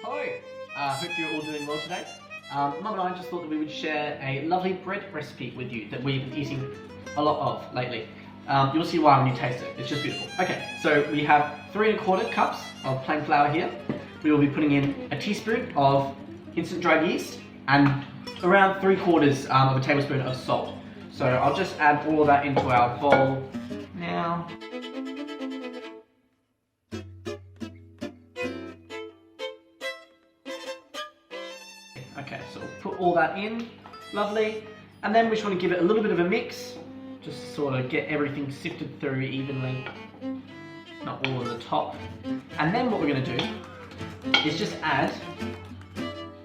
Hello, hope you're all doing well today. Mum and I just thought that we would share a lovely bread recipe with you that we've been eating a lot of lately. You'll see why when you taste it, it's just beautiful. Okay, so we have 3 1/4 cups of plain flour here. We will be putting in a teaspoon of instant dried yeast and around 3/4 of a tablespoon of salt. So I'll just add all of that into our bowl now. Okay, so we'll put all that in, lovely. And then we just want to give it a little bit of a mix, just to sort of get everything sifted through evenly, not all at the top. And then what we're going to do is just add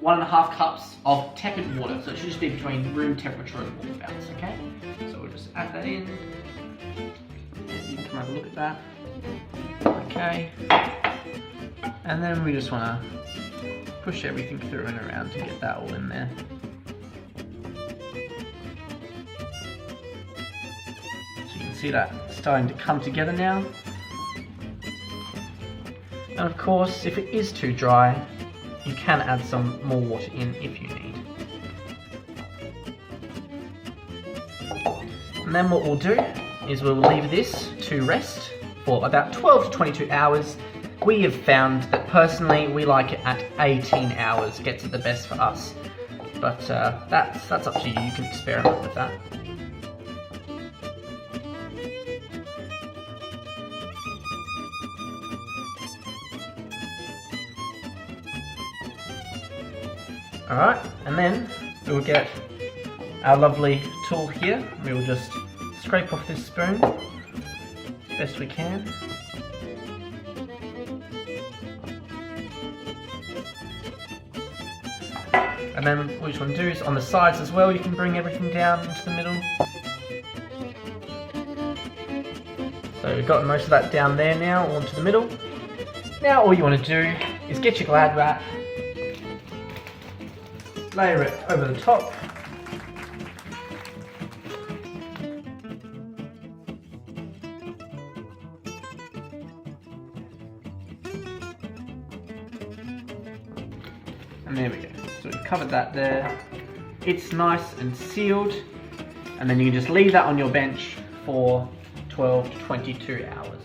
1 1/2 cups of tepid water. So it should just be between room temperature and warm bounce, okay? So we'll just add that in. And you can come have a look at that. Okay. And then we just want to push everything through and around to get that all in there. So you can see that starting to come together now. And of course, if it is too dry, you can add some more water in if you need. And then what we'll do is we'll leave this to rest for about 12 to 22 hours. We have found that personally we like it at 18 hours, gets it the best for us. But that's up to you, you can experiment with that. Alright, and then we will get our lovely tool here. We will just scrape off this spoon best we can. And then what you just want to do is on the sides as well, you can bring everything down into the middle. So we've got most of that down there now, onto the middle. Now all you want to do is get your Glad wrap, layer it over the top. And there we go. So we've covered that there. It's nice and sealed. And then you can just leave that on your bench for 12 to 22 hours.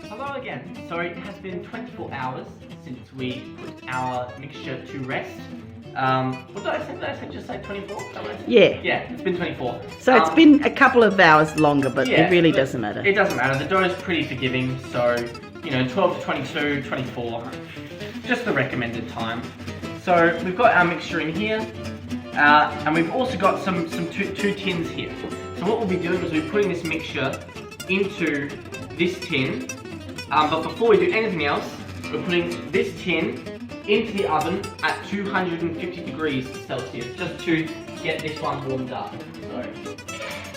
Hello again. So it has been 24 hours since we put our mixture to rest. What did I say? Did I just say 24? Yeah. Yeah, it's been 24. So it's been a couple of hours longer, but yeah, it really doesn't matter. It doesn't matter. The dough is pretty forgiving, so you know, 12 to 22, 24, just the recommended time. So we've got our mixture in here, and we've also got two tins here. So what we'll be doing is we're putting this mixture into this tin, but before we do anything else, we're putting this tin into the oven at 250 degrees Celsius, just to get this one warmed up. So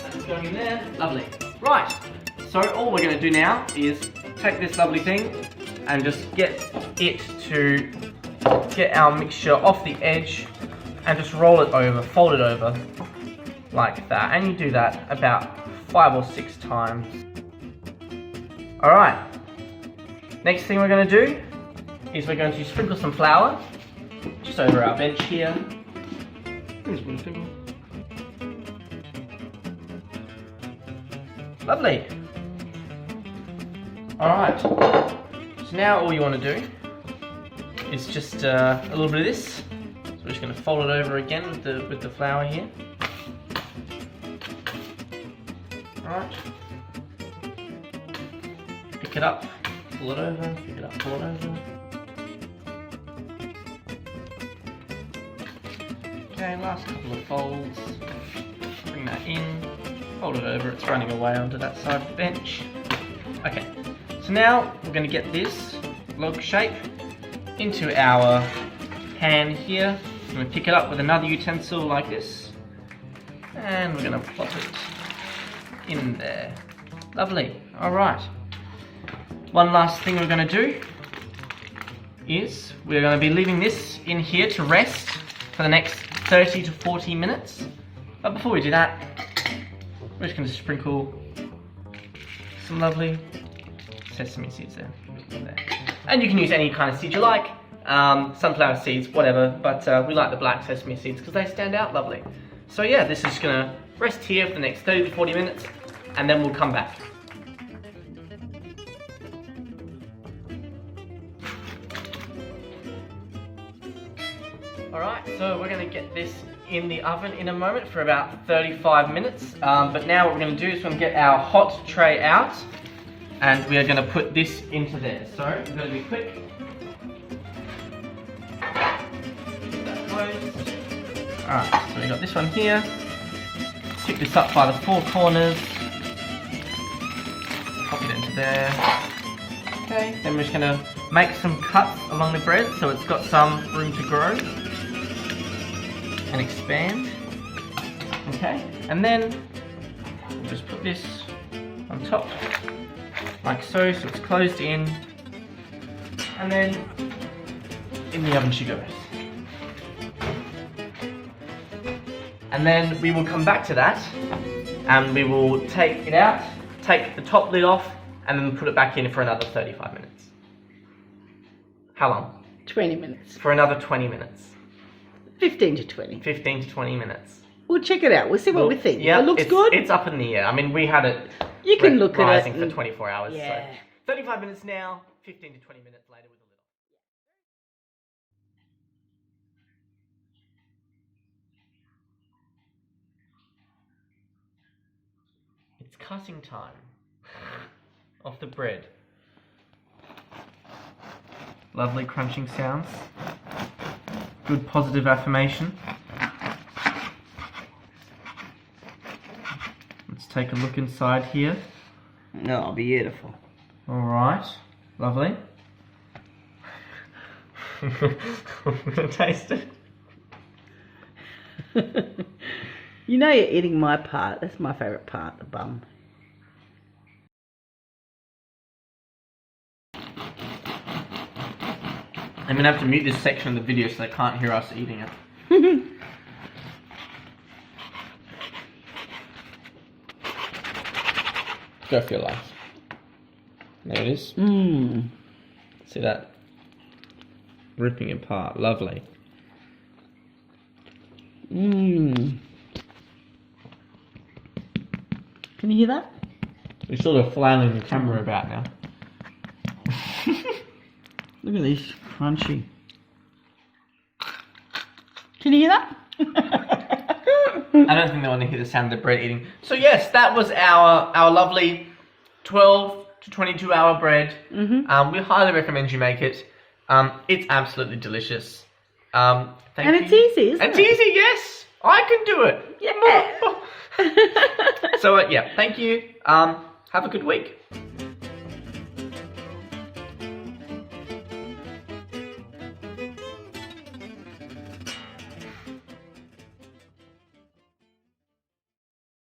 that's going in there, lovely. Right, so all we're going to do now is take this lovely thing and just get our mixture off the edge and just roll it over, fold it over like that. And you do that about 5 or 6 times. Alright, next thing we're going to do is we're going to sprinkle some flour just over our bench here. Lovely. Alright, so now all you want to do is just a little bit of this. So we're just going to fold it over again with the flour here. Alright. Pick it up, pull it over, pick it up, pull it over. Okay, last couple of folds. Bring that in, fold it over, it's running away onto that side of the bench. Okay. So now we're going to get this log shape into our pan here. I'm going to pick it up with another utensil like this, and we're going to plop it in there. Lovely. Alright. One last thing we're going to do is we're going to be leaving this in here to rest for the next 30 to 40 minutes. But before we do that, we're just going to sprinkle some lovely sesame seeds there. And you can use any kind of seed you like, sunflower seeds, whatever, but we like the black sesame seeds because they stand out lovely. So yeah, this is gonna rest here for the next 30 to 40 minutes, and then we'll come back. Alright, so we're going to get this in the oven in a moment for about 35 minutes. But now what we're going to do is we're going to get our hot tray out, and we are going to put this into there. So, we're going to be quick. Alright, so we got this one here. Pick this up by the four corners. Pop it into there. Okay, then we're just going to make some cuts along the bread so it's got some room to grow and expand. Okay, and then we'll just put this on top like so, so it's closed in, and then in the oven she goes. And then we will come back to that and we will take it out, take the top lid off, and then put it back in for another 35 minutes. How long? 20 minutes. For another 20 minutes. 15 to 20. 15 to 20 minutes. We'll check it out. We'll see what we think. Yeah, if it looks good. It's up in the air. I mean, we had it you can look at it rising for 24 hours. Yeah. So 35 minutes now, 15 to 20 minutes later with a lid on. It's cutting time of the bread. Lovely crunching sounds. Good positive affirmation. Let's take a look inside here. Oh, beautiful. Alright, lovely. I'm gonna taste it. You know you're eating my part. That's my favourite part, the bum. I'm gonna have to mute this section of the video so they can't hear us eating it. Go for your life. There it is. Mmm. See that? Ripping apart. Lovely. Mmm. Can you hear that? You're sort of flailing the camera about now. Look at this, crunchy. Can you hear that? I don't think they want to hear the sound of the bread eating. So yes, that was our lovely 12 to 22 hour bread. Mm-hmm. We highly recommend you make it. It's absolutely delicious. Thank you. It's easy, isn't it? It's easy, yes. I can do it. Yeah. So yeah, thank you. Have a good week.